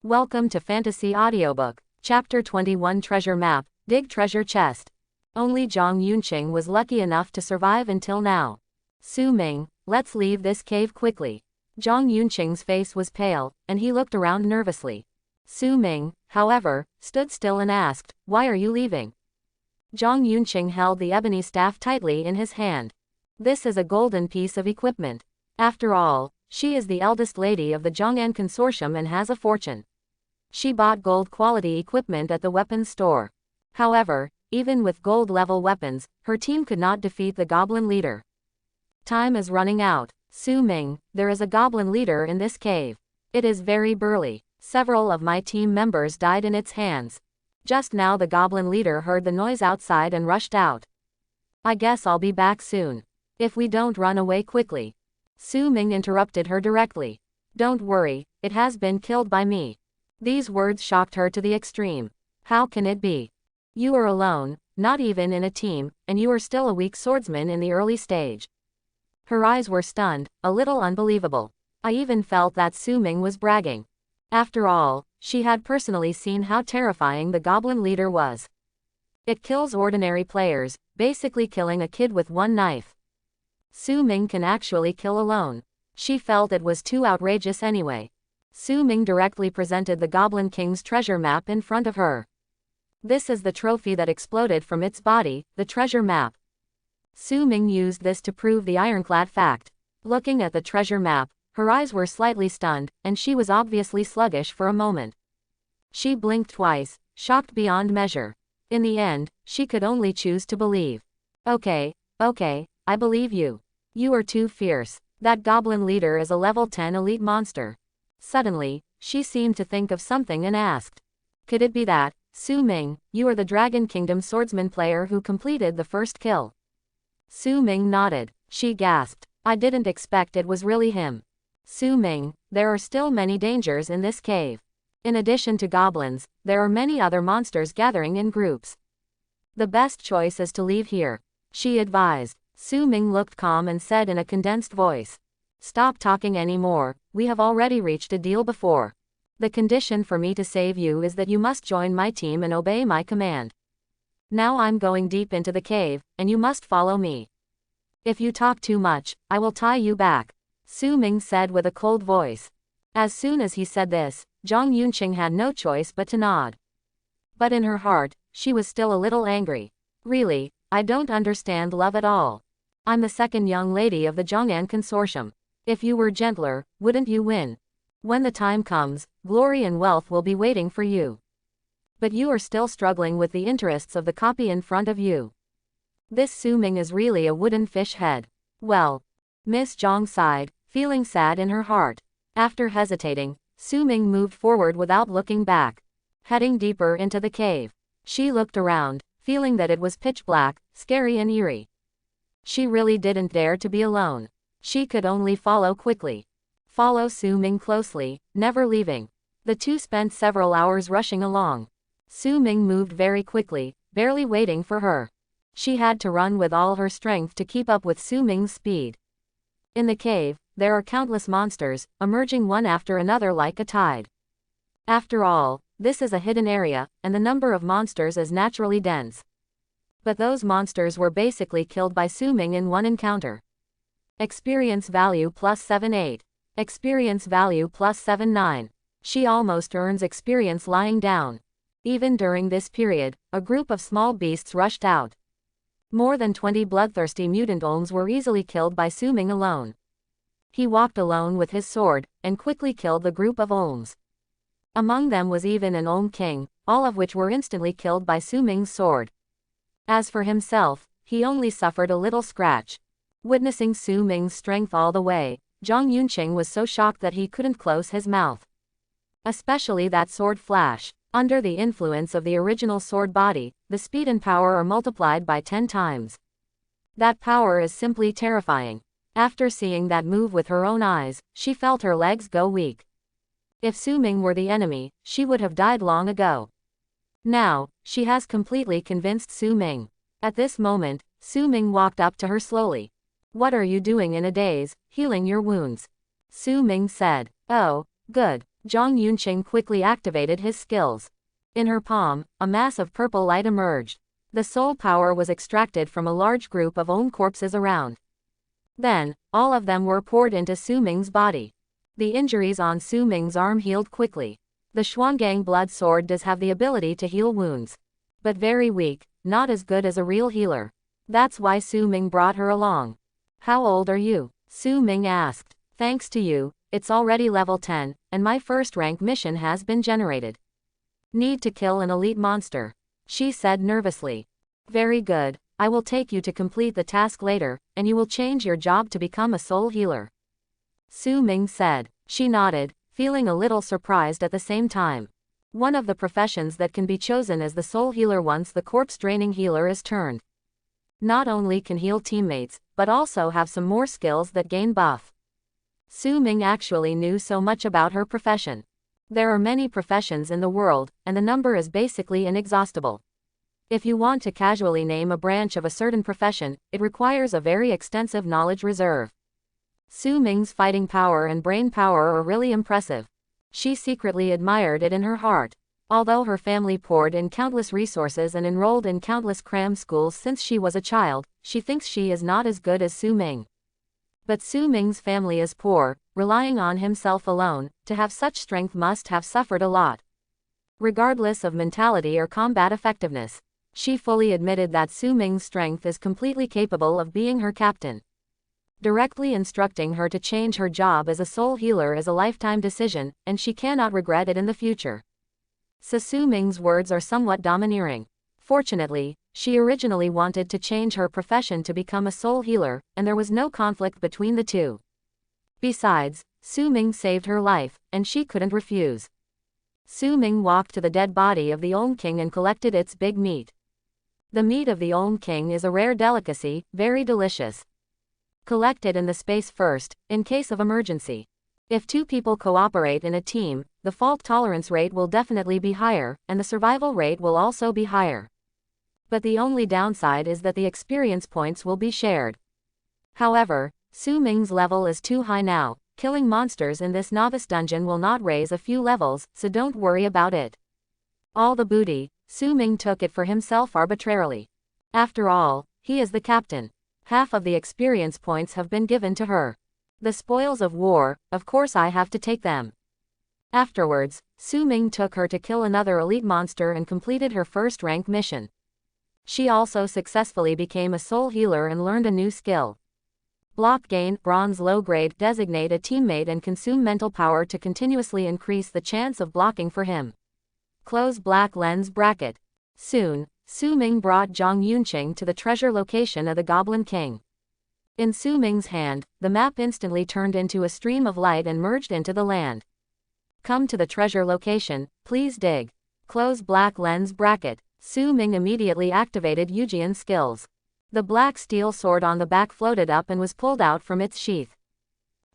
Welcome to Fantasy Audiobook, Chapter 21 Treasure Map, Dig Treasure Chest. Only Zhang Yunqing was lucky enough to survive until now. Su Ming, let's leave this cave quickly. Zhang Yunqing's face was pale, and he looked around nervously. Su Ming, however, stood still and asked, "Why are you leaving?" Zhang Yunqing held the ebony staff tightly in his hand. This is a golden piece of equipment. After all, she is the eldest lady of the Zhong'an Consortium and has a fortune. She bought gold-quality equipment at the weapons store. However, even with gold-level weapons, her team could not defeat the goblin leader. Time is running out. Su Ming, there is a goblin leader in this cave. It is very burly. Several of my team members died in its hands. Just now the goblin leader heard the noise outside and rushed out. I guess I'll be back soon. If we don't run away quickly. Su Ming interrupted her directly. Don't worry, it has been killed by me. These words shocked her to the extreme. How can it be? You are alone, not even in a team, and you are still a weak swordsman in the early stage. Her eyes were stunned, a little unbelievable. I even felt that Su Ming was bragging. After all, she had personally seen how terrifying the goblin leader was. It kills ordinary players, basically killing a kid with one knife. Su Ming can actually kill alone. She felt it was too outrageous anyway. Su Ming directly presented the Goblin King's treasure map in front of her. This is the trophy that exploded from its body, the treasure map. Su Ming used this to prove the ironclad fact. Looking at the treasure map, her eyes were slightly stunned, and she was obviously sluggish for a moment. She blinked twice, shocked beyond measure. In the end, she could only choose to believe. Okay, I believe you. You are too fierce. That goblin leader is a level 10 elite monster. Suddenly, she seemed to think of something and asked. Could it be that, Su Ming, you are the Dragon Kingdom swordsman player who completed the first kill? Su Ming nodded. She gasped. I didn't expect it was really him. Su Ming, there are still many dangers in this cave. In addition to goblins, there are many other monsters gathering in groups. The best choice is to leave here, she advised. Su Ming looked calm and said in a condensed voice. Stop talking anymore, we have already reached a deal before. The condition for me to save you is that you must join my team and obey my command. Now I'm going deep into the cave, and you must follow me. If you talk too much, I will tie you back, Su Ming said with a cold voice. As soon as he said this, Zhang Yunqing had no choice but to nod. But in her heart, she was still a little angry. Really, I don't understand love at all. I'm the second young lady of the Zhong'an Consortium. If you were gentler, wouldn't you win? When the time comes, glory and wealth will be waiting for you. But you are still struggling with the interests of the copy in front of you. This Su Ming is really a wooden fish head. Well, Miss Zhang sighed, feeling sad in her heart. After hesitating, Su Ming moved forward without looking back. Heading deeper into the cave, she looked around, feeling that it was pitch black, scary and eerie. She really didn't dare to be alone. She could only follow quickly. Follow Su Ming closely, never leaving. The two spent several hours rushing along. Su Ming moved very quickly, barely waiting for her. She had to run with all her strength to keep up with Su Ming's speed. In the cave, there are countless monsters, emerging one after another like a tide. After all, this is a hidden area, and the number of monsters is naturally dense. But those monsters were basically killed by Su Ming in one encounter. Experience value plus 7-8. Experience value plus 7-9. She almost earns experience lying down. Even during this period, a group of small beasts rushed out. More than 20 bloodthirsty mutant olms were easily killed by Su Ming alone. He walked alone with his sword, and quickly killed the group of olms. Among them was even an Olm King, all of which were instantly killed by Su Ming's sword. As for himself, he only suffered a little scratch. Witnessing Su Ming's strength all the way, Zhang Yunqing was so shocked that he couldn't close his mouth. Especially that sword flash. Under the influence of the original sword body, the speed and power are multiplied by 10 times. That power is simply terrifying. After seeing that move with her own eyes, she felt her legs go weak. If Su Ming were the enemy, she would have died long ago. Now, she has completely convinced Su Ming. At this moment, Su Ming walked up to her slowly. What are you doing in a daze, healing your wounds? Su Ming said. Oh, good. Zhang Yunqing quickly activated his skills. In her palm, a mass of purple light emerged. The soul power was extracted from a large group of own corpses around. Then, all of them were poured into Su Ming's body. The injuries on Su Ming's arm healed quickly. The Xuangang blood sword does have the ability to heal wounds. But very weak, not as good as a real healer. That's why Su Ming brought her along. How old are you? Su Ming asked. Thanks to you, it's already level 10, and my first rank mission has been generated. Need to kill an elite monster, she said nervously. Very good, I will take you to complete the task later, and you will change your job to become a soul healer. Su Ming said. She nodded, feeling a little surprised at the same time. One of the professions that can be chosen as the soul healer once the corpse draining healer is turned. Not only can heal teammates, but also have some more skills that gain buff. Su Ming actually knew so much about her profession. There are many professions in the world, and the number is basically inexhaustible. If you want to casually name a branch of a certain profession, it requires a very extensive knowledge reserve. Su Ming's fighting power and brain power are really impressive. She secretly admired it in her heart. Although her family poured in countless resources and enrolled in countless cram schools since she was a child, she thinks she is not as good as Su Ming. But Su Ming's family is poor, relying on himself alone. To have such strength must have suffered a lot. Regardless of mentality or combat effectiveness, she fully admitted that Su Ming's strength is completely capable of being her captain. Directly instructing her to change her job as a soul healer is a lifetime decision, and she cannot regret it in the future. Su Ming's words are somewhat domineering. Fortunately, she originally wanted to change her profession to become a soul healer, and there was no conflict between the two. Besides, Su Ming saved her life, and she couldn't refuse. Su Ming walked to the dead body of the Olm King and collected its big meat. The meat of the Olm King is a rare delicacy, very delicious. Collect it in the space first, in case of emergency. If two people cooperate in a team, the fault tolerance rate will definitely be higher, and the survival rate will also be higher. But the only downside is that the experience points will be shared. However, Su Ming's level is too high now. Killing monsters in this novice dungeon will not raise a few levels, so don't worry about it. All the booty, Su Ming took it for himself arbitrarily. After all, he is the captain. Half of the experience points have been given to her. The spoils of war, of course I have to take them. Afterwards, Su Ming took her to kill another elite monster and completed her first rank mission. She also successfully became a soul healer and learned a new skill. Block gain, bronze low grade, designate a teammate and consume mental power to continuously increase the chance of blocking for him. Close black lens bracket. Soon, Su Ming brought Zhang Yunqing to the treasure location of the Goblin King. In Su Ming's hand, the map instantly turned into a stream of light and merged into the land. Come to the treasure location, please dig. Close black lens bracket. Su Ming immediately activated Yujian's skills. The black steel sword on the back floated up and was pulled out from its sheath.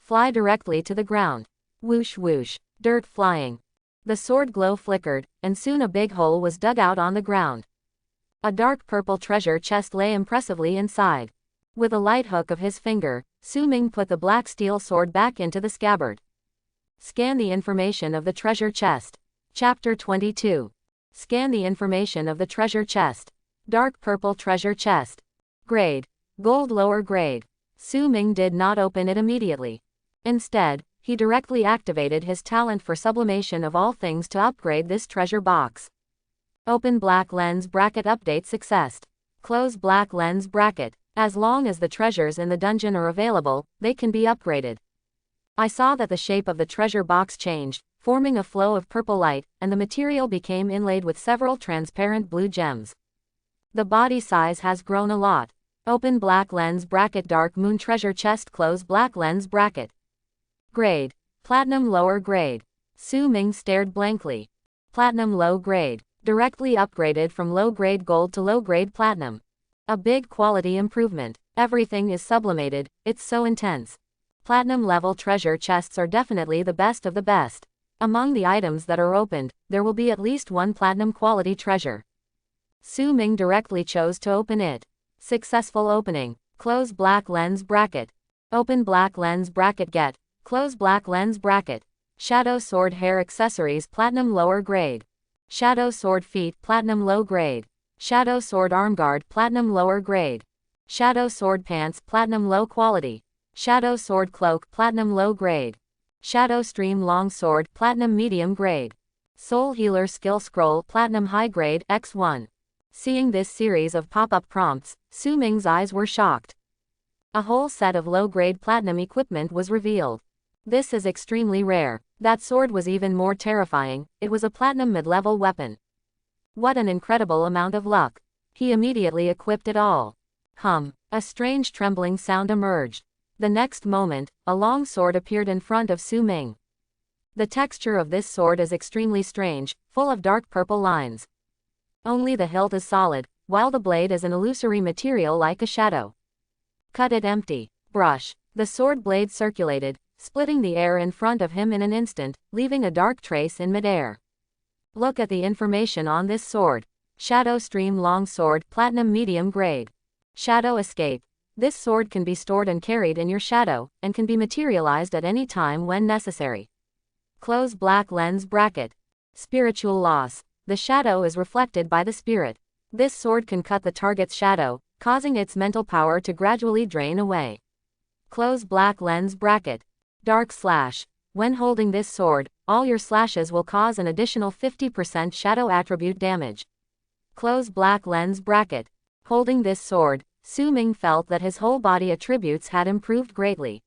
Fly directly to the ground. Whoosh whoosh, dirt flying. The sword glow flickered, and soon a big hole was dug out on the ground. A dark purple treasure chest lay impressively inside. With a light hook of his finger, Su Ming put the black steel sword back into the scabbard. Scan the information of the treasure chest. Chapter 22. Scan the information of the treasure chest. Dark purple treasure chest. Grade. Gold lower grade. Su Ming did not open it immediately. Instead, he directly activated his talent for sublimation of all things to upgrade this treasure box. Open black lens bracket update success. Close black lens bracket. As long as the treasures in the dungeon are available, they can be upgraded. I saw that the shape of the treasure box changed, forming a flow of purple light, and the material became inlaid with several transparent blue gems. The body size has grown a lot. Open black lens bracket dark moon treasure chest close black lens bracket. Grade. Platinum lower grade. Su Ming stared blankly. Platinum low grade. Directly upgraded from low grade gold to low grade platinum. A big quality improvement. Everything is sublimated, it's so intense. Platinum level treasure chests are definitely the best of the best. Among the items that are opened, there will be at least one platinum quality treasure. Su Ming directly chose to open it. Successful opening. Close black lens bracket. Open black lens bracket get. Close black lens bracket. Shadow sword hair accessories platinum lower grade. Shadow sword feet platinum low grade. Shadow sword armguard platinum lower grade. Shadow sword pants platinum low quality. Shadow sword cloak platinum low grade. Shadow stream long sword platinum medium grade. Soul healer skill scroll platinum high grade X1. Seeing this series of pop-up prompts, Su Ming's eyes were shocked. A whole set of low-grade platinum equipment was revealed. This is extremely rare. That sword was even more terrifying, it was a platinum mid-level weapon. What an incredible amount of luck. He immediately equipped it all. A strange trembling sound emerged. The next moment, a long sword appeared in front of Su Ming. The texture of this sword is extremely strange, full of dark purple lines. Only the hilt is solid, while the blade is an illusory material like a shadow. Cut it empty. Brush. The sword blade circulated, splitting the air in front of him in an instant, leaving a dark trace in midair. Look at the information on this sword. Shadow Stream Long Sword Platinum Medium Grade. Shadow Escape. This sword can be stored and carried in your shadow, and can be materialized at any time when necessary. Close black lens bracket. Spiritual loss. The shadow is reflected by the spirit. This sword can cut the target's shadow, causing its mental power to gradually drain away. Close black lens bracket. Dark slash. When holding this sword, all your slashes will cause an additional 50% shadow attribute damage. Close black lens bracket. Holding this sword, Su Ming felt that his whole body attributes had improved greatly.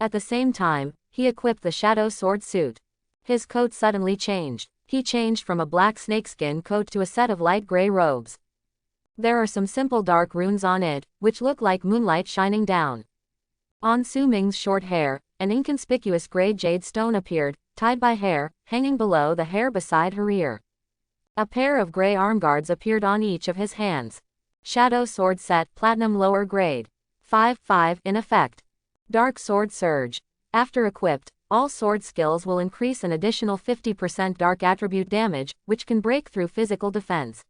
At the same time, he equipped the shadow sword suit. His coat suddenly changed. He changed from a black snakeskin coat to a set of light gray robes. There are some simple dark runes on it, which look like moonlight shining down. On Su Ming's short hair, an inconspicuous gray jade stone appeared, tied by hair, hanging below the hair beside her ear. A pair of gray armguards appeared on each of his hands. Shadow sword set platinum lower grade. 5/5 in effect. Dark sword surge. After equipped, all sword skills will increase an additional 50% dark attribute damage, which can break through physical defense.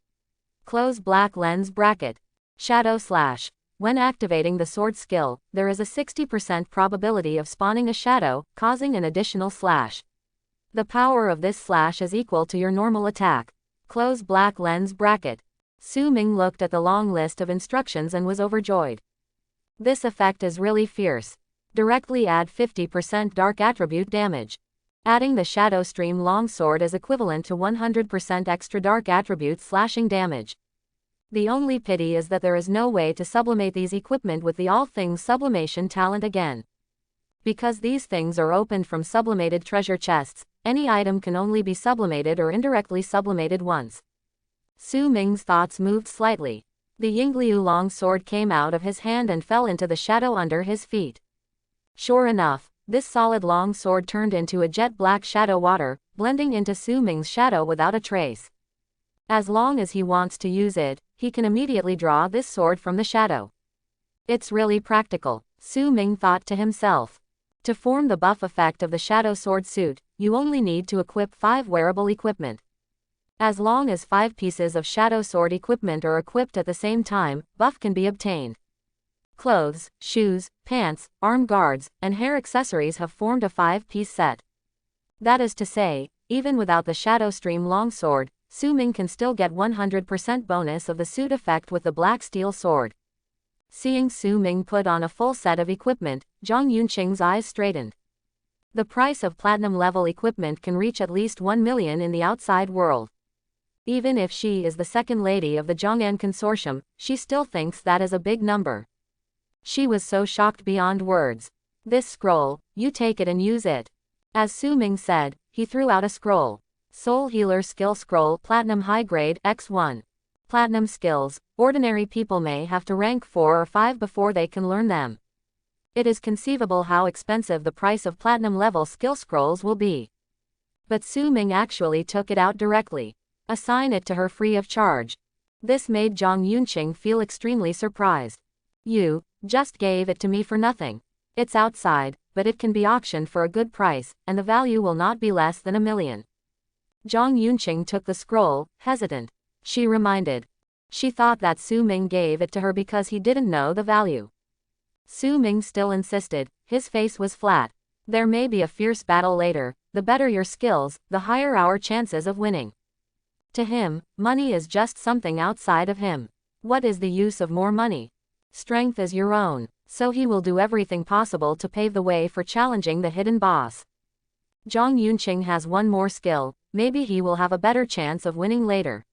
Close black lens bracket. Shadow slash. When activating the sword skill, there is a 60% probability of spawning a shadow, causing an additional slash. The power of this slash is equal to your normal attack. Close black lens bracket. Su Ming looked at the long list of instructions and was overjoyed. This effect is really fierce. Directly add 50% dark attribute damage. Adding the Shadow Stream Longsword is equivalent to 100% extra dark attribute slashing damage. The only pity is that there is no way to sublimate these equipment with the All Things sublimation talent again. Because these things are opened from sublimated treasure chests, any item can only be sublimated or indirectly sublimated once. Su Ming's thoughts moved slightly. The Yingliu long sword came out of his hand and fell into the shadow under his feet. Sure enough, this solid long sword turned into a jet black shadow water, blending into Su Ming's shadow without a trace. As long as he wants to use it, he can immediately draw this sword from the shadow. It's really practical, Su Ming thought to himself. To form the buff effect of the shadow sword suit, you only need to equip 5 wearable equipment. As long as 5 pieces of shadow sword equipment are equipped at the same time, buff can be obtained. Clothes, shoes, pants, arm guards, and hair accessories have formed a 5-piece set. That is to say, even without the Shadow Stream Longsword, Su Ming can still get 100% bonus of the suit effect with the black steel sword. Seeing Su Ming put on a full set of equipment, Zhang Yunqing's eyes straightened. The price of platinum level equipment can reach at least 1 million in the outside world. Even if she is the second lady of the Zhong'an Consortium, she still thinks that is a big number. She was so shocked beyond words. This scroll, you take it and use it. As Su Ming said, he threw out a scroll. Soul Healer Skill Scroll Platinum High Grade X1. Platinum skills, ordinary people may have to rank 4 or 5 before they can learn them. It is conceivable how expensive the price of platinum level skill scrolls will be. But Su Ming actually took it out directly. Assign it to her free of charge. This made Zhang Yunqing feel extremely surprised. You just gave it to me for nothing. It's outside, but it can be auctioned for a good price, and the value will not be less than 1 million. Zhang Yunqing took the scroll, hesitant. She reminded. She thought that Su Ming gave it to her because he didn't know the value. Su Ming still insisted, his face was flat. There may be a fierce battle later, the better your skills, the higher our chances of winning. To him, money is just something outside of him. What is the use of more money? Strength is your own, so he will do everything possible to pave the way for challenging the hidden boss. Zhang Yunqing has one more skill, maybe he will have a better chance of winning later.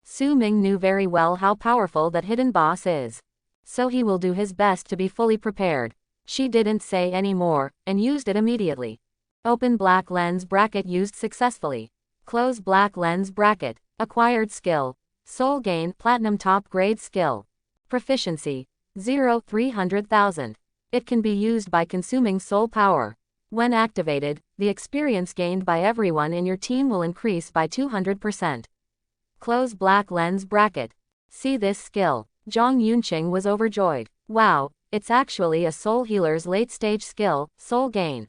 Su Ming knew very well how powerful that hidden boss is. So he will do his best to be fully prepared. She didn't say any more, and used it immediately. Open black lens bracket used successfully. Close black lens bracket. Acquired skill. Soul gain platinum top grade skill. Proficiency. 300,000. It can be used by consuming soul power. When activated, the experience gained by everyone in your team will increase by 200%. Close black lens bracket. See this skill. Zhang Yunqing was overjoyed. Wow, it's actually a soul healer's late-stage skill, soul gain.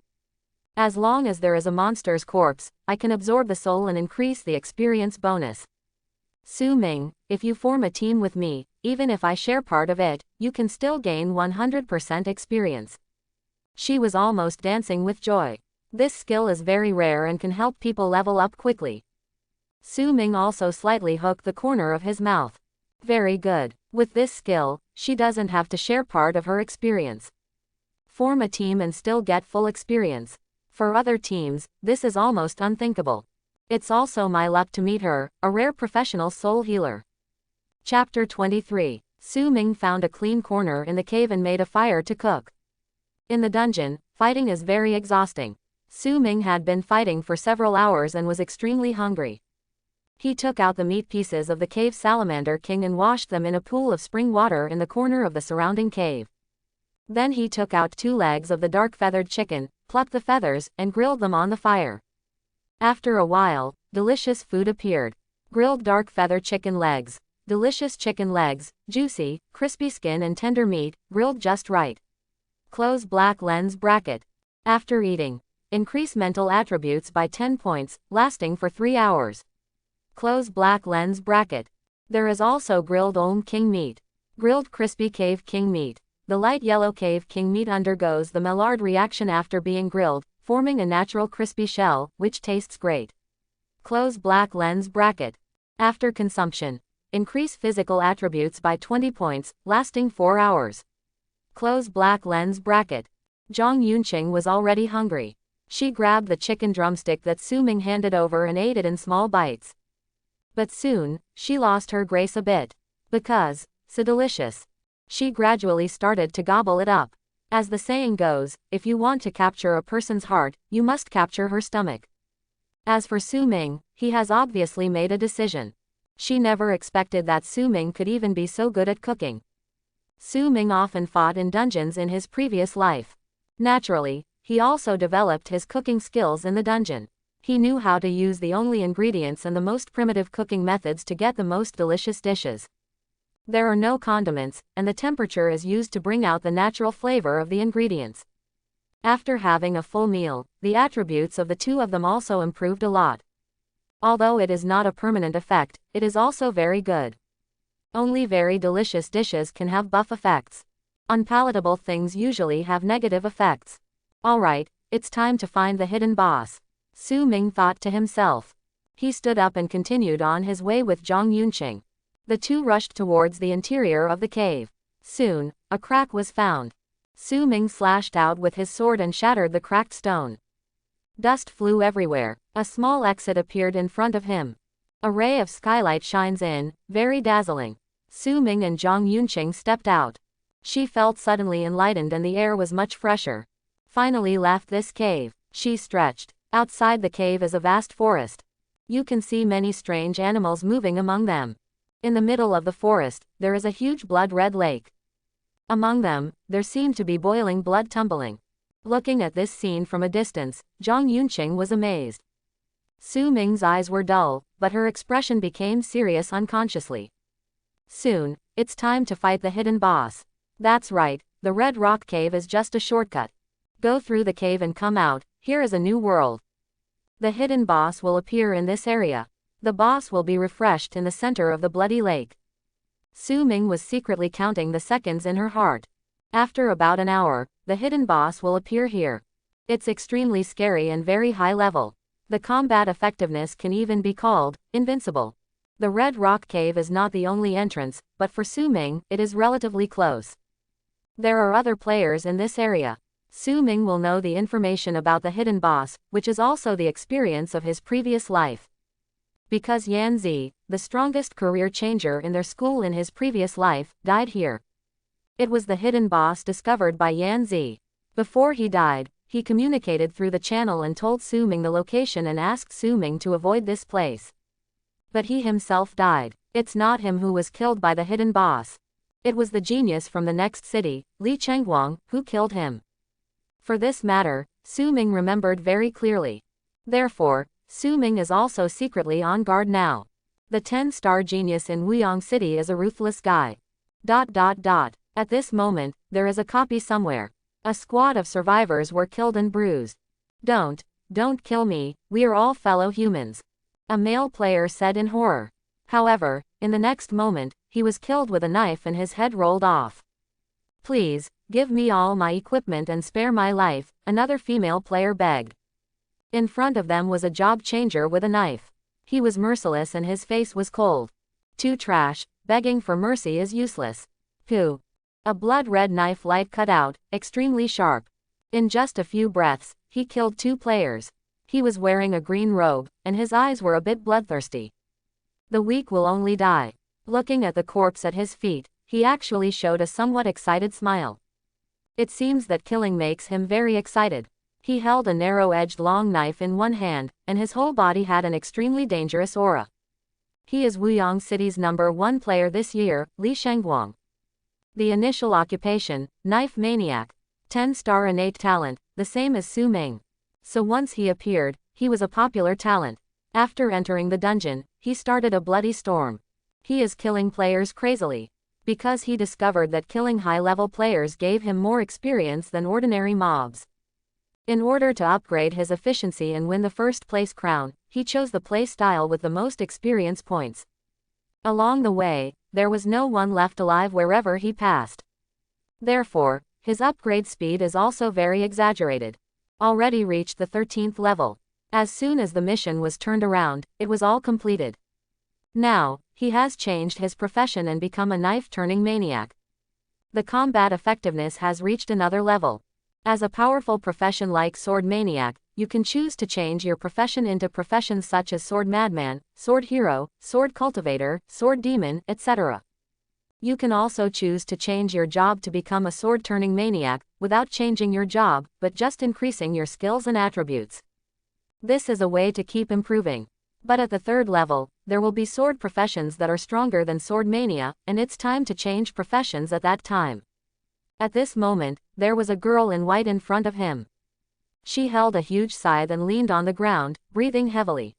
As long as there is a monster's corpse, I can absorb the soul and increase the experience bonus. Su Ming, if you form a team with me, even if I share part of it, you can still gain 100% experience. She was almost dancing with joy. This skill is very rare and can help people level up quickly. Su Ming also slightly hooked the corner of his mouth. Very good. With this skill, she doesn't have to share part of her experience. Form a team and still get full experience. For other teams, this is almost unthinkable. It's also my luck to meet her, a rare professional soul healer. Chapter 23. Su Ming found a clean corner in the cave and made a fire to cook. In the dungeon, fighting is very exhausting. Su Ming had been fighting for several hours and was extremely hungry. He took out the meat pieces of the cave salamander king and washed them in a pool of spring water in the corner of the surrounding cave. Then he took out 2 legs of the dark feathered chicken, plucked the feathers, and grilled them on the fire. After a while, delicious food appeared. Grilled dark feather chicken legs. Delicious chicken legs, juicy, crispy skin and tender meat, grilled just right. Close black lens bracket. After eating, increase mental attributes by 10 points, lasting for 3 hours. Close black lens bracket. There is also grilled king meat. Grilled crispy cave king meat. The light yellow cave king meat undergoes the Maillard reaction after being grilled, forming a natural crispy shell, which tastes great. Close black lens bracket. After consumption, increase physical attributes by 20 points, lasting 4 hours. Close black lens bracket. Zhang Yunqing was already hungry. She grabbed the chicken drumstick that Su Ming handed over and ate it in small bites. But soon, she lost her grace a bit. Because, so delicious. She gradually started to gobble it up. As the saying goes, if you want to capture a person's heart, you must capture her stomach. As for Su Ming, he has obviously made a decision. She never expected that Su Ming could even be so good at cooking. Su Ming often fought in dungeons in his previous life. Naturally, he also developed his cooking skills in the dungeon. He knew how to use the only ingredients and the most primitive cooking methods to get the most delicious dishes. There are no condiments, and the temperature is used to bring out the natural flavor of the ingredients. After having a full meal, the attributes of the two of them also improved a lot. Although it is not a permanent effect, it is also very good. Only very delicious dishes can have buff effects. Unpalatable things usually have negative effects. Alright, it's time to find the hidden boss. Su Ming thought to himself. He stood up and continued on his way with Zhang Yunqing. The two rushed towards the interior of the cave. Soon, a crack was found. Su Ming slashed out with his sword and shattered the cracked stone. Dust flew everywhere. A small exit appeared in front of him. A ray of skylight shines in, very dazzling. Su Ming and Zhang Yunqing stepped out. She felt suddenly enlightened and the air was much fresher. Finally left this cave. She stretched. Outside the cave is a vast forest. You can see many strange animals moving among them. In the middle of the forest, there is a huge blood-red lake. Among them, there seemed to be boiling blood tumbling. Looking at this scene from a distance, Zhang Yunqing was amazed. Su Ming's eyes were dull, but her expression became serious unconsciously. Soon, it's time to fight the hidden boss. That's right, the Red Rock Cave is just a shortcut. Go through the cave and come out, here is a new world. The hidden boss will appear in this area. The boss will be refreshed in the center of the bloody lake. Su Ming was secretly counting the seconds in her heart. After about an hour, the hidden boss will appear here. It's extremely scary and very high level. The combat effectiveness can even be called invincible. The Red Rock Cave is not the only entrance, but for Su Ming, it is relatively close. There are other players in this area. Su Ming will know the information about the hidden boss, which is also the experience of his previous life. Because Yan Zi, the strongest career changer in their school in his previous life, died here. It was the hidden boss discovered by Yan Zi. Before he died, he communicated through the channel and told Su Ming the location and asked Su Ming to avoid this place. But he himself died. It's not him who was killed by the hidden boss. It was the genius from the next city, Li Chengguang, who killed him. For this matter, Su Ming remembered very clearly. Therefore, Su Ming is also secretly on guard now. The 10-star genius in Wuyang City is a ruthless guy. At this moment, there is a copy somewhere. A squad of survivors were killed and bruised. Don't kill me, we are all fellow humans. A male player said in horror. However, in the next moment, he was killed with a knife and his head rolled off. Please, give me all my equipment and spare my life, another female player begged. In front of them was a job changer with a knife. He was merciless and his face was cold. Too trash, begging for mercy is useless. Pooh. A blood-red knife light cut out, extremely sharp. In just a few breaths, he killed 2 players. He was wearing a green robe, and his eyes were a bit bloodthirsty. The weak will only die. Looking at the corpse at his feet, he actually showed a somewhat excited smile. It seems that killing makes him very excited. He held a narrow-edged long knife in one hand, and his whole body had an extremely dangerous aura. He is Wuyang City's #1 player this year, Li Chengguang. The initial occupation, knife maniac. 10-star innate talent, the same as Su Ming. So once he appeared, he was a popular talent. After entering the dungeon, he started a bloody storm. He is killing players crazily. Because he discovered that killing high-level players gave him more experience than ordinary mobs. In order to upgrade his efficiency and win the first place crown, he chose the play style with the most experience points. Along the way, there was no one left alive wherever he passed. Therefore, his upgrade speed is also very exaggerated. Already reached the 13th level. As soon as the mission was turned around, it was all completed. Now, he has changed his profession and become a knife-turning maniac. The combat effectiveness has reached another level. As a powerful profession like sword maniac, you can choose to change your profession into professions such as sword madman, sword hero, sword cultivator, sword demon, etc. You can also choose to change your job to become a sword-turning maniac, without changing your job, but just increasing your skills and attributes. This is a way to keep improving. But at the 3rd level, there will be sword professions that are stronger than sword mania, and it's time to change professions at that time. At this moment, there was a girl in white in front of him. She held a huge scythe and leaned on the ground, breathing heavily.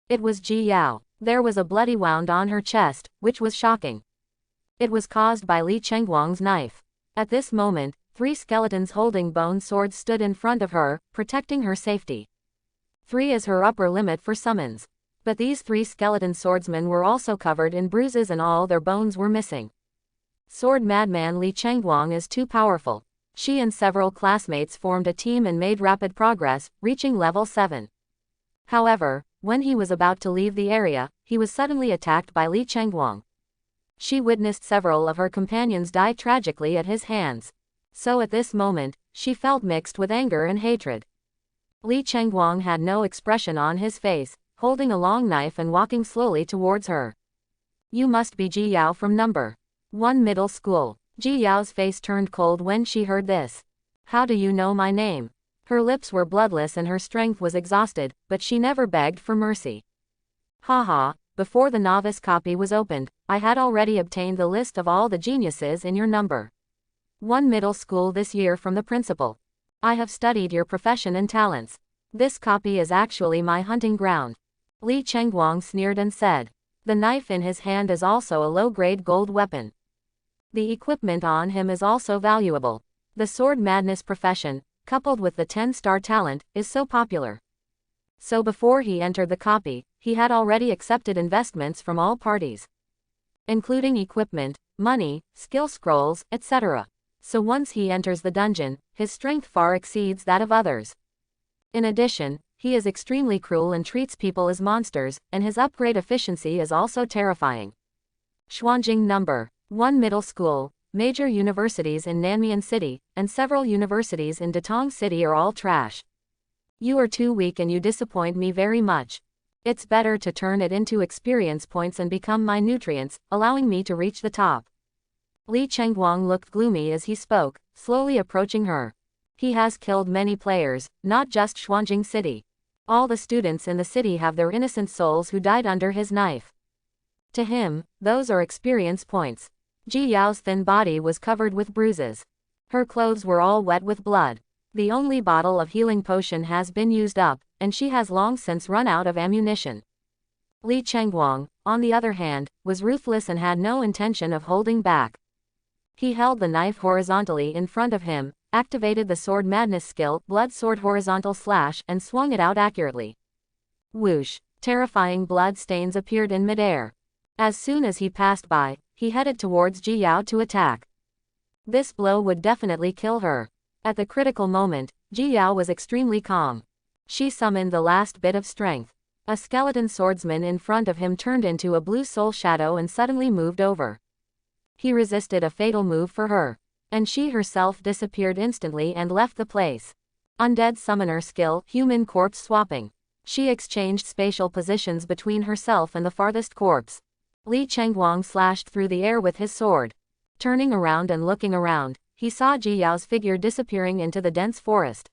It was Ji Yao. There was a bloody wound on her chest, which was shocking. It was caused by Li Chengguang's knife. At this moment, 3 skeletons holding bone swords stood in front of her, protecting her safety. 3 is her upper limit for summons. But these 3 skeleton swordsmen were also covered in bruises and all their bones were missing. Sword madman Li Chengguang is too powerful. She and several classmates formed a team and made rapid progress, reaching level 7. However, when he was about to leave the area, he was suddenly attacked by Li Chengguang. She witnessed several of her companions die tragically at his hands. So at this moment, she felt mixed with anger and hatred. Li Chengguang had no expression on his face, holding a long knife and walking slowly towards her. You must be Ji Yao from #1 middle school. Ji Yao's face turned cold when she heard this. How do you know my name? Her lips were bloodless and her strength was exhausted, but she never begged for mercy. Haha, before the novice copy was opened, I had already obtained the list of all the geniuses in your #1 middle school this year from the principal. I have studied your profession and talents. This copy is actually my hunting ground. Li Chengguang sneered and said. The knife in his hand is also a low-grade gold weapon. The equipment on him is also valuable. The sword madness profession, coupled with the 10-star talent, is so popular. So before he entered the copy, he had already accepted investments from all parties, including equipment, money, skill scrolls, etc. So once he enters the dungeon, his strength far exceeds that of others. In addition, he is extremely cruel and treats people as monsters, and his upgrade efficiency is also terrifying. Xuanjing Number 1 Middle School, major universities in Nanmian City, and several universities in Datong City are all trash. You are too weak and you disappoint me very much. It's better to turn it into experience points and become my nutrients, allowing me to reach the top. Li Chengguang looked gloomy as he spoke, slowly approaching her. He has killed many players, not just Xuanjing City. All the students in the city have their innocent souls who died under his knife. To him, those are experience points. Ji Yao's thin body was covered with bruises. Her clothes were all wet with blood. The only bottle of healing potion has been used up, and she has long since run out of ammunition. Li Chengguang, on the other hand, was ruthless and had no intention of holding back. He held the knife horizontally in front of him, activated the sword madness skill, blood sword horizontal slash, and swung it out accurately. Whoosh! Terrifying blood stains appeared in midair. As soon as he passed by, he headed towards Ji Yao to attack. This blow would definitely kill her. At the critical moment, Ji Yao was extremely calm. She summoned the last bit of strength. A skeleton swordsman in front of him turned into a blue soul shadow and suddenly moved over. He resisted a fatal move for her, and she herself disappeared instantly and left the place. Undead summoner skill, human corpse swapping. She exchanged spatial positions between herself and the farthest corpse. Li Chengguang slashed through the air with his sword. Turning around and looking around, he saw Ji Yao's figure disappearing into the dense forest.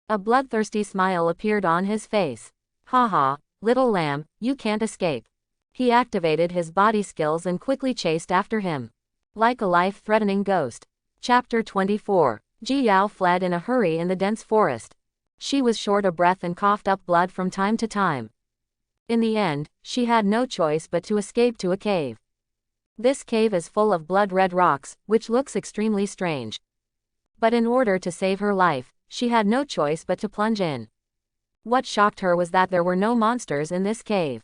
A bloodthirsty smile appeared on his face. Haha, little lamb, you can't escape. He activated his body skills and quickly chased after him. Like a life-threatening ghost. Chapter 24. Ji Yao fled in a hurry in the dense forest. She was short of breath and coughed up blood from time to time. In the end, she had no choice but to escape to a cave. This cave is full of blood-red rocks, which looks extremely strange. But in order to save her life, she had no choice but to plunge in. What shocked her was that there were no monsters in this cave.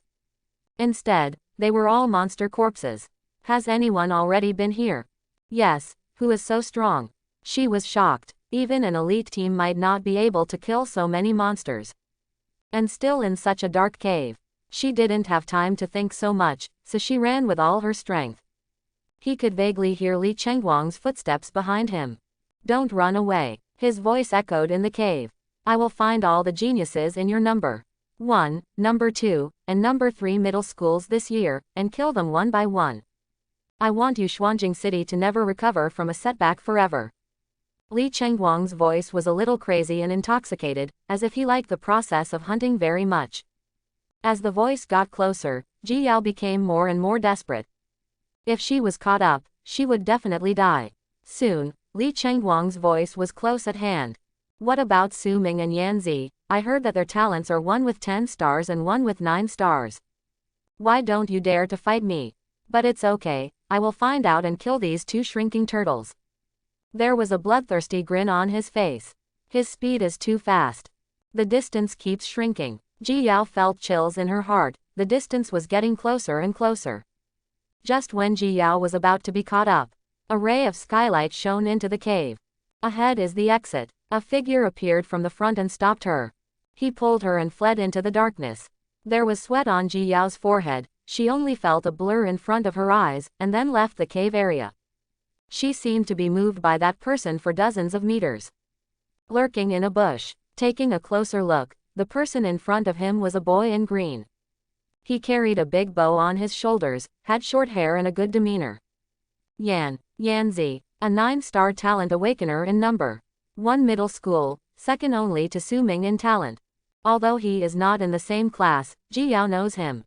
Instead, they were all monster corpses. Has anyone already been here? Yes, who is so strong? She was shocked. Even an elite team might not be able to kill so many monsters. And still in such a dark cave. She didn't have time to think so much, so she ran with all her strength. He could vaguely hear Li Chengguang's footsteps behind him. Don't run away. His voice echoed in the cave. I will find all the geniuses in your number 1, number 2, and number 3 middle schools this year, and kill them one by one. I want you Xuanjing City to never recover from a setback forever. Li Chengguang's voice was a little crazy and intoxicated, as if he liked the process of hunting very much. As the voice got closer, Ji Yao became more and more desperate. If she was caught up, she would definitely die. Soon, Li Chengguang's voice was close at hand. What about Su Ming and Yan Zi? I heard that their talents are one with 10 stars and one with 9 stars. Why don't you dare to fight me? But it's okay, I will find out and kill these two shrinking turtles. There was a bloodthirsty grin on his face. His speed is too fast. The distance keeps shrinking. Ji Yao felt chills in her heart. The distance was getting closer and closer. Just when Ji Yao was about to be caught up, a ray of skylight shone into the cave. Ahead is the exit. A figure appeared from the front and stopped her. He pulled her and fled into the darkness. There was sweat on Ji Yao's forehead. She only felt a blur in front of her eyes, and then left the cave area. She seemed to be moved by that person for dozens of meters. Lurking in a bush. Taking a closer look, the person in front of him was a boy in green. He carried a big bow on his shoulders, had short hair and a good demeanor. Yan Zi, a 9-star talent awakener in number 1 middle school, second only to Su Ming in talent. Although he is not in the same class, Ji Yao knows him.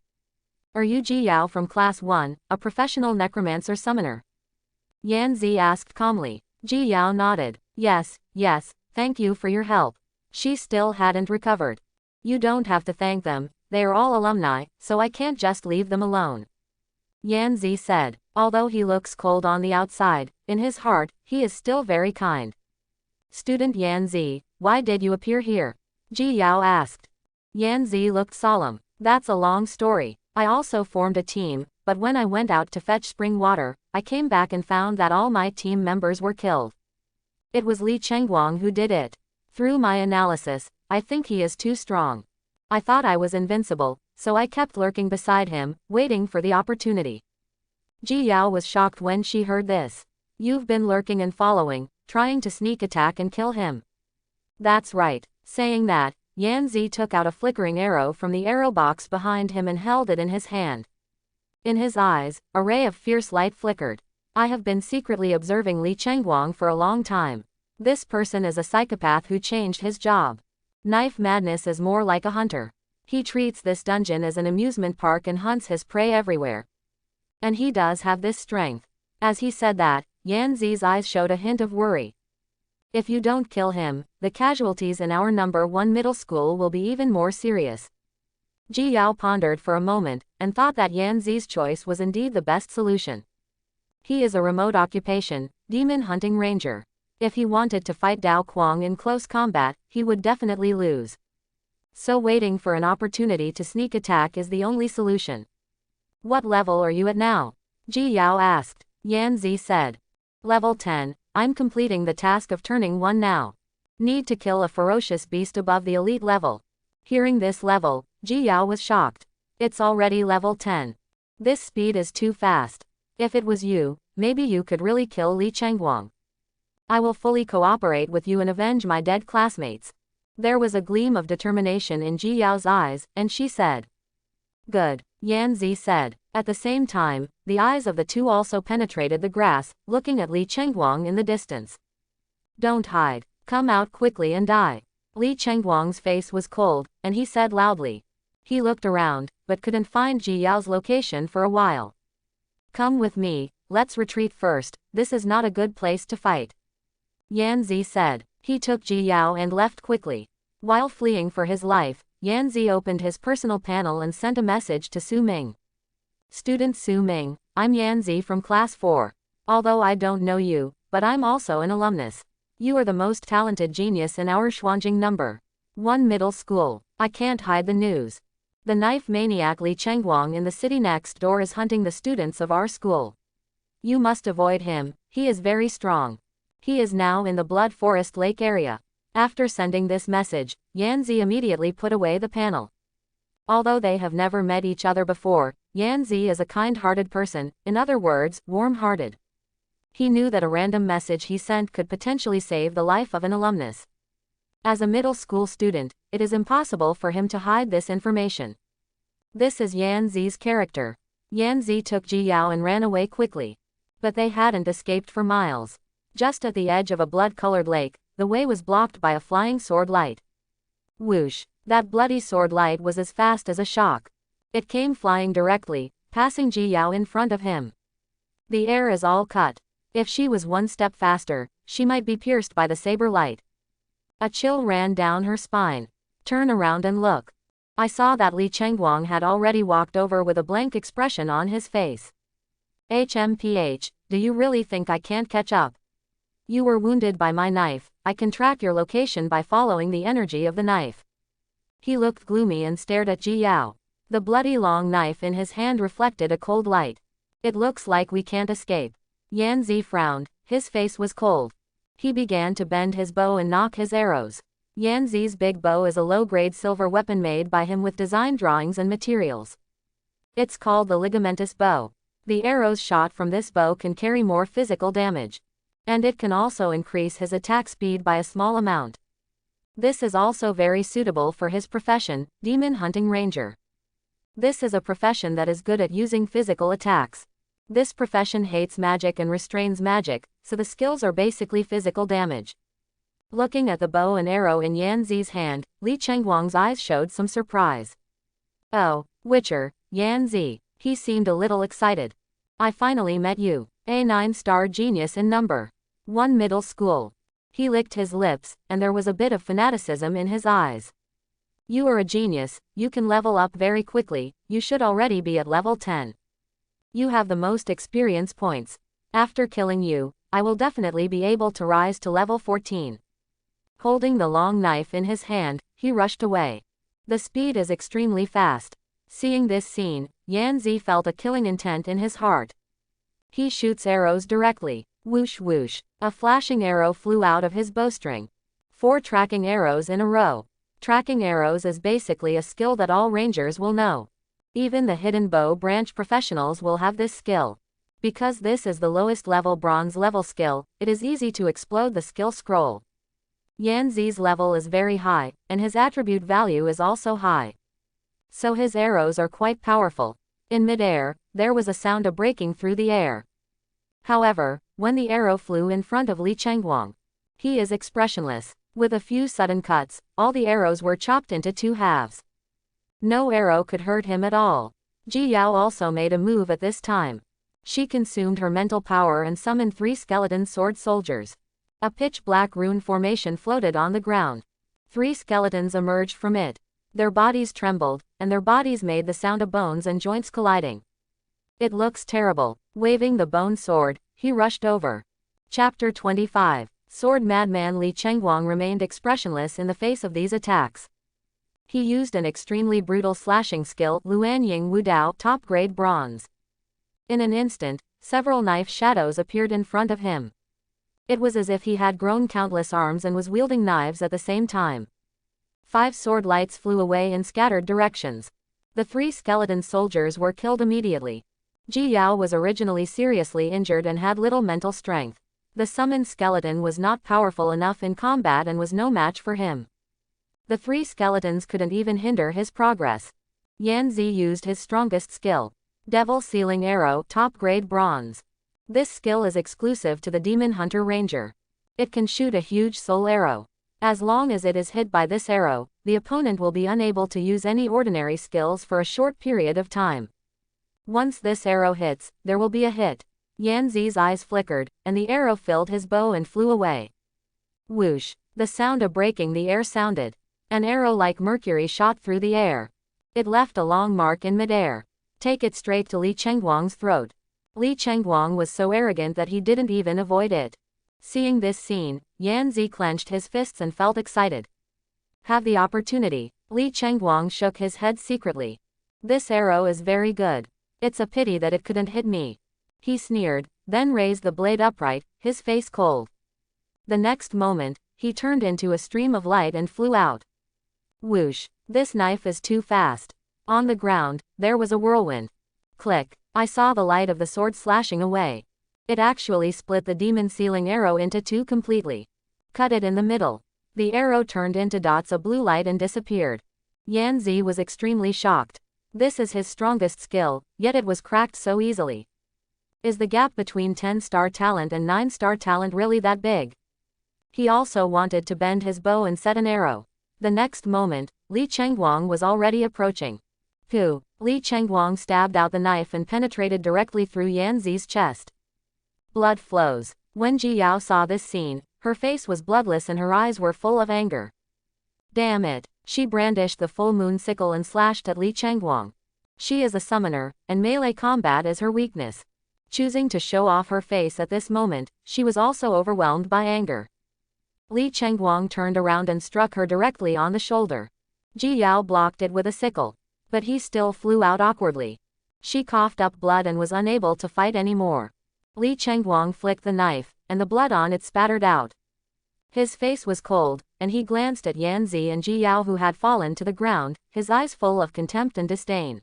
Are you Ji Yao from class 1, a professional necromancer summoner? Yan Zi asked calmly. Ji Yao nodded. Yes, thank you for your help. She still hadn't recovered. You don't have to thank them, they are all alumni, so I can't just leave them alone. Yan Zi said. Although he looks cold on the outside, in his heart, he is still very kind. Student Yan Zi, why did you appear here? Ji Yao asked. Yan Zi looked solemn. That's a long story. I also formed a team, but when I went out to fetch spring water, I came back and found that all my team members were killed. It was Li Chengguang who did it. Through my analysis, I think he is too strong. I thought I was invincible, so I kept lurking beside him, waiting for the opportunity. Ji Yao was shocked when she heard this. You've been lurking and following, trying to sneak attack and kill him. That's right. Saying that, Yan Zi took out a flickering arrow from the arrow box behind him and held it in his hand. In his eyes, a ray of fierce light flickered. I have been secretly observing Li Chengguang for a long time. This person is a psychopath who changed his job. Knife madness is more like a hunter. He treats this dungeon as an amusement park and hunts his prey everywhere. And he does have this strength. As he said that, Yan Zi's eyes showed a hint of worry. If you don't kill him, the casualties in our number 1 middle school will be even more serious. Ji Yao pondered for a moment, and thought that Yan Zi's choice was indeed the best solution. He is a remote occupation, demon hunting ranger. If he wanted to fight Dao Kuang in close combat, he would definitely lose. So waiting for an opportunity to sneak attack is the only solution. What level are you at now? Ji Yao asked. Yan Zi said. Level 10, I'm completing the task of turning 1 now. Need to kill a ferocious beast above the elite level. Hearing this level, Ji Yao was shocked. It's already level 10. This speed is too fast. If it was you, maybe you could really kill Li Chengguang. I will fully cooperate with you and avenge my dead classmates. There was a gleam of determination in Ji Yao's eyes, and she said. Good, Yan Zi said. At the same time, the eyes of the two also penetrated the grass, looking at Li Chengguang in the distance. Don't hide. Come out quickly and die. Li Chengguang's face was cold, and he said loudly. He looked around, but couldn't find Ji Yao's location for a while. Come with me, let's retreat first, this is not a good place to fight. Yan Zi said. He took Ji Yao and left quickly. While fleeing for his life, Yan Zi opened his personal panel and sent a message to Su Ming. Student Su Ming, I'm Yan Zi from Class 4. Although I don't know you, but I'm also an alumnus. You are the most talented genius in our Xuanjing number 1 middle school. I can't hide the news. The knife maniac Li Chengguang in the city next door is hunting the students of our school. You must avoid him, he is very strong. He is now in the Blood Forest Lake area. After sending this message, Yan Zi immediately put away the panel. Although they have never met each other before, Yan Zi is a kind-hearted person, in other words, warm-hearted. He knew that a random message he sent could potentially save the life of an alumnus. As a middle school student, it is impossible for him to hide this information. This is Yan Zi's character. Yan Zi took Ji Yao and ran away quickly. But they hadn't escaped for miles. Just at the edge of a blood-colored lake, the way was blocked by a flying sword light. Whoosh! That bloody sword light was as fast as a shock. It came flying directly, passing Ji Yao in front of him. The air is all cut. If she was one step faster, she might be pierced by the saber light. A chill ran down her spine. Turn around and look. I saw that Li Chengguang had already walked over with a blank expression on his face. HMPH, do you really think I can't catch up? You were wounded by my knife, I can track your location by following the energy of the knife. He looked gloomy and stared at Ji Yao. The bloody long knife in his hand reflected a cold light. It looks like we can't escape. Yan Zi frowned, his face was cold. He began to bend his bow and knock his arrows. Yan Zi's big bow is a low-grade silver weapon made by him with design drawings and materials. It's called the ligamentous bow. The arrows shot from this bow can carry more physical damage. And it can also increase his attack speed by a small amount. This is also very suitable for his profession, demon hunting ranger. This is a profession that is good at using physical attacks. This profession hates magic and restrains magic, so the skills are basically physical damage. Looking at the bow and arrow in Yan Zi's hand, Li Chengguang's eyes showed some surprise. Oh, Witcher, Yan Zi, he seemed a little excited. I finally met you, a 9-star genius in number 1 middle school. He licked his lips, and there was a bit of fanaticism in his eyes. You are a genius, you can level up very quickly, you should already be at level 10. You have the most experience points. After killing you, I will definitely be able to rise to level 14. Holding the long knife in his hand, he rushed away. The speed is extremely fast. Seeing this scene, Yan Zi felt a killing intent in his heart. He shoots arrows directly. Whoosh whoosh. A flashing arrow flew out of his bowstring. 4 tracking arrows in a row. Tracking arrows is basically a skill that all rangers will know. Even the hidden bow branch professionals will have this skill. Because this is the lowest level bronze level skill, it is easy to explode the skill scroll. Yan Zi's level is very high, and his attribute value is also high. So his arrows are quite powerful. In mid-air, there was a sound of breaking through the air. However, when the arrow flew in front of Li Chengguang, he is expressionless. With a few sudden cuts, all the arrows were chopped into 2 halves. No arrow could hurt him at all. Ji Yao also made a move at this time. She consumed her mental power and summoned 3 skeleton sword soldiers. A pitch-black rune formation floated on the ground. 3 skeletons emerged from it. Their bodies trembled, and their bodies made the sound of bones and joints colliding. It looks terrible. Waving the bone sword, he rushed over. Chapter 25. Sword Madman Li Chengguang remained expressionless in the face of these attacks. He used an extremely brutal slashing skill, Luanying Wudao, top grade bronze. In an instant, several knife shadows appeared in front of him. It was as if he had grown countless arms and was wielding knives at the same time. 5 sword lights flew away in scattered directions. The 3 skeleton soldiers were killed immediately. Ji Yao was originally seriously injured and had little mental strength. The summoned skeleton was not powerful enough in combat and was no match for him. The 3 skeletons couldn't even hinder his progress. Yan Zi used his strongest skill. Devil Sealing Arrow, top grade bronze. This skill is exclusive to the Demon Hunter Ranger. It can shoot a huge soul arrow. As long as it is hit by this arrow, the opponent will be unable to use any ordinary skills for a short period of time. Once this arrow hits, there will be a hit. Yan Zi's eyes flickered, and the arrow filled his bow and flew away. Whoosh! The sound of breaking the air sounded. An arrow like mercury shot through the air. It left a long mark in midair. Take it straight to Li Chengguang's throat. Li Chengguang was so arrogant that he didn't even avoid it. Seeing this scene, Yan Zi clenched his fists and felt excited. Have the opportunity. Li Chengguang shook his head secretly. This arrow is very good. It's a pity that it couldn't hit me. He sneered, then raised the blade upright, his face cold. The next moment, he turned into a stream of light and flew out. Whoosh! This knife is too fast. On the ground, there was a whirlwind. Click! I saw the light of the sword slashing away. It actually split the demon sealing arrow into 2 completely. Cut it in the middle. The arrow turned into dots of blue light and disappeared. Yan Zi was extremely shocked. This is his strongest skill, yet it was cracked so easily. Is the gap between 10-star talent and 9-star talent really that big? He also wanted to bend his bow and set an arrow. The next moment, Li Chengguang was already approaching. Pooh! Li Chengguang stabbed out the knife and penetrated directly through Yan Zi's chest. Blood flows. When Ji Yao saw this scene, her face was bloodless and her eyes were full of anger. Damn it! She brandished the full moon sickle and slashed at Li Chengguang. She is a summoner, and melee combat is her weakness. Choosing to show off her face at this moment, she was also overwhelmed by anger. Li Chengguang turned around and struck her directly on the shoulder. Ji Yao blocked it with a sickle. But he still flew out awkwardly. She coughed up blood and was unable to fight anymore. Li Chengguang flicked the knife, and the blood on it spattered out. His face was cold, and he glanced at Yan Zi and Ji Yao who had fallen to the ground, his eyes full of contempt and disdain.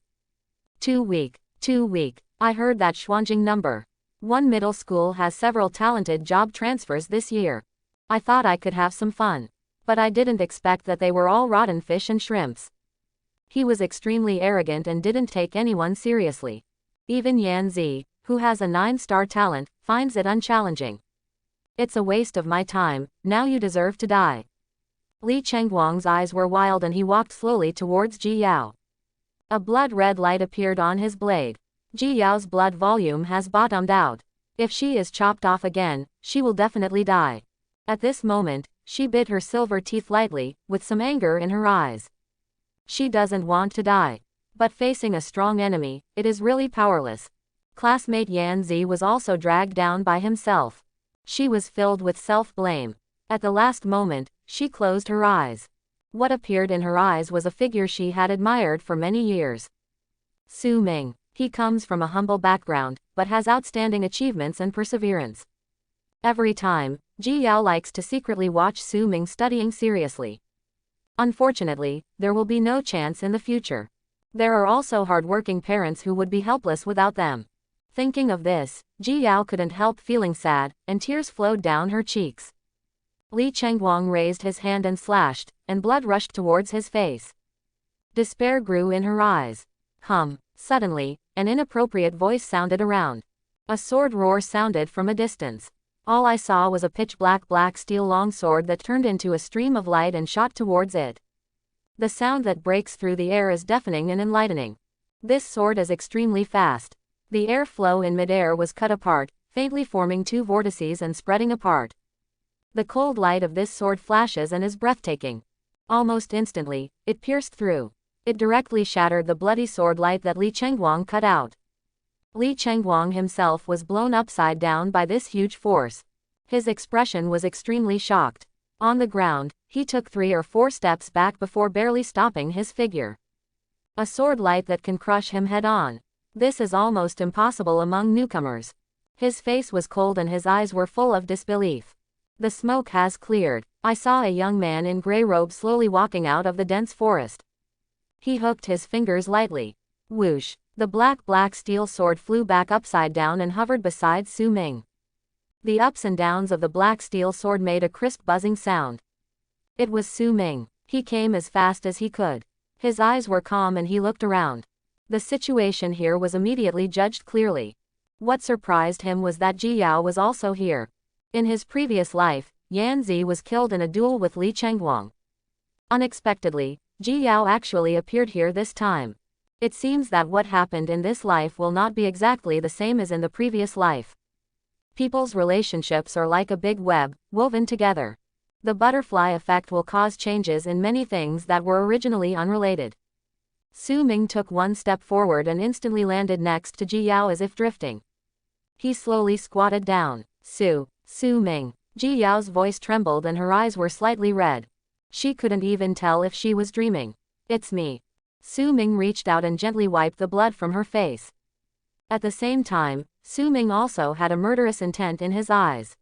Too weak. Too weak. I heard that Xuanjing number. 1 middle school has several talented job transfers this year. I thought I could have some fun. But I didn't expect that they were all rotten fish and shrimps. He was extremely arrogant and didn't take anyone seriously. Even Yan Zi, who has a 9-star talent, finds it unchallenging. It's a waste of my time, now you deserve to die. Li Chengguang's eyes were wild and he walked slowly towards Ji Yao. A blood-red light appeared on his blade. Ji Yao's blood volume has bottomed out. If she is chopped off again, she will definitely die. At this moment, she bit her silver teeth lightly, with some anger in her eyes. She doesn't want to die. But facing a strong enemy, it is really powerless. Classmate Yan Zi was also dragged down by himself. She was filled with self-blame. At the last moment, she closed her eyes. What appeared in her eyes was a figure she had admired for many years. Su Ming. He comes from a humble background, but has outstanding achievements and perseverance. Every time, Ji Yao likes to secretly watch Su Ming studying seriously. Unfortunately, there will be no chance in the future. There are also hardworking parents who would be helpless without them. Thinking of this, Ji Yao couldn't help feeling sad, and tears flowed down her cheeks. Li Chengguang raised his hand and slashed, and blood rushed towards his face. Despair grew in her eyes. Suddenly, an inappropriate voice sounded around. A sword roar sounded from a distance. All I saw was a pitch-black steel longsword that turned into a stream of light and shot towards it. The sound that breaks through the air is deafening and enlightening. This sword is extremely fast. The air flow in midair was cut apart, faintly forming two vortices and spreading apart. The cold light of this sword flashes and is breathtaking. Almost instantly, it pierced through. It directly shattered the bloody sword light that Li Chengguang cut out. Li Chengguang himself was blown upside down by this huge force. His expression was extremely shocked. On the ground, he took 3 or 4 steps back before barely stopping his figure. A sword light that can crush him head-on. This is almost impossible among newcomers. His face was cold and his eyes were full of disbelief. The smoke has cleared. I saw a young man in grey robe slowly walking out of the dense forest. He hooked his fingers lightly. Whoosh! The black steel sword flew back upside down and hovered beside Su Ming. The ups and downs of the black steel sword made a crisp buzzing sound. It was Su Ming. He came as fast as he could. His eyes were calm and he looked around. The situation here was immediately judged clearly. What surprised him was that Ji Yao was also here. In his previous life, Yan Zi was killed in a duel with Li Chengguang. Unexpectedly, Ji Yao actually appeared here this time. It seems that what happened in this life will not be exactly the same as in the previous life. People's relationships are like a big web, woven together. The butterfly effect will cause changes in many things that were originally unrelated. Su Ming took 1 step forward and instantly landed next to Ji Yao as if drifting. He slowly squatted down. Su Ming. Ji Yao's voice trembled and her eyes were slightly red. She couldn't even tell if she was dreaming. It's me. Su Ming reached out and gently wiped the blood from her face. At the same time, Su Ming also had a murderous intent in his eyes.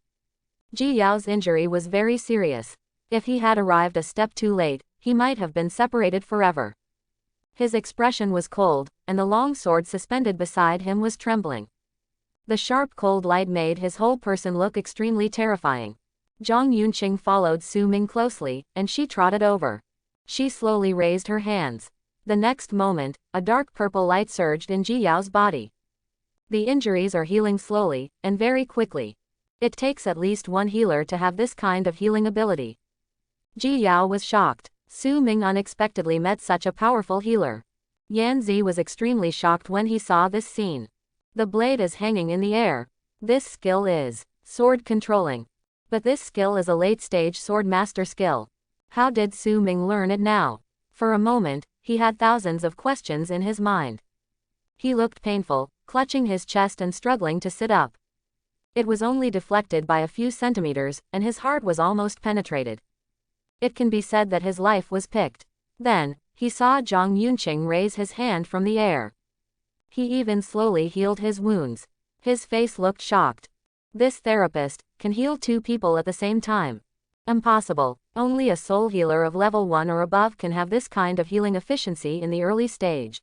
Ji Yao's injury was very serious. If he had arrived a step too late, he might have been separated forever. His expression was cold, and the long sword suspended beside him was trembling. The sharp cold light made his whole person look extremely terrifying. Zhang Yunqing followed Su Ming closely, and she trotted over. She slowly raised her hands. The next moment, a dark purple light surged in Ji Yao's body. The injuries are healing slowly, and very quickly. It takes at least 1 healer to have this kind of healing ability. Ji Yao was shocked. Su Ming unexpectedly met such a powerful healer. Yan Zi was extremely shocked when he saw this scene. The blade is hanging in the air. This skill is sword controlling. But this skill is a late-stage sword master skill. How did Su Ming learn it now? For a moment, he had thousands of questions in his mind. He looked painful, clutching his chest and struggling to sit up. It was only deflected by a few centimeters, and his heart was almost penetrated. It can be said that his life was picked. Then, he saw Zhang Yunqing raise his hand from the air. He even slowly healed his wounds. His face looked shocked. This therapist can heal 2 people at the same time. Impossible. Only a soul healer of level 1 or above can have this kind of healing efficiency in the early stage.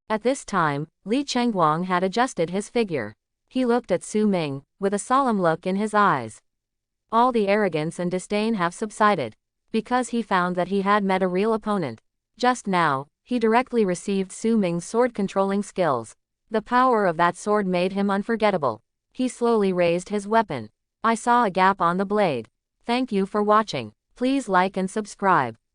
At this time, Li Chengguang had adjusted his figure. He looked at Su Ming, with a solemn look in his eyes. All the arrogance and disdain have subsided, because he found that he had met a real opponent. Just now, he directly received Su Ming's sword-controlling skills. The power of that sword made him unforgettable. He slowly raised his weapon. I saw a gap on the blade. Thank you for watching. Please like and subscribe.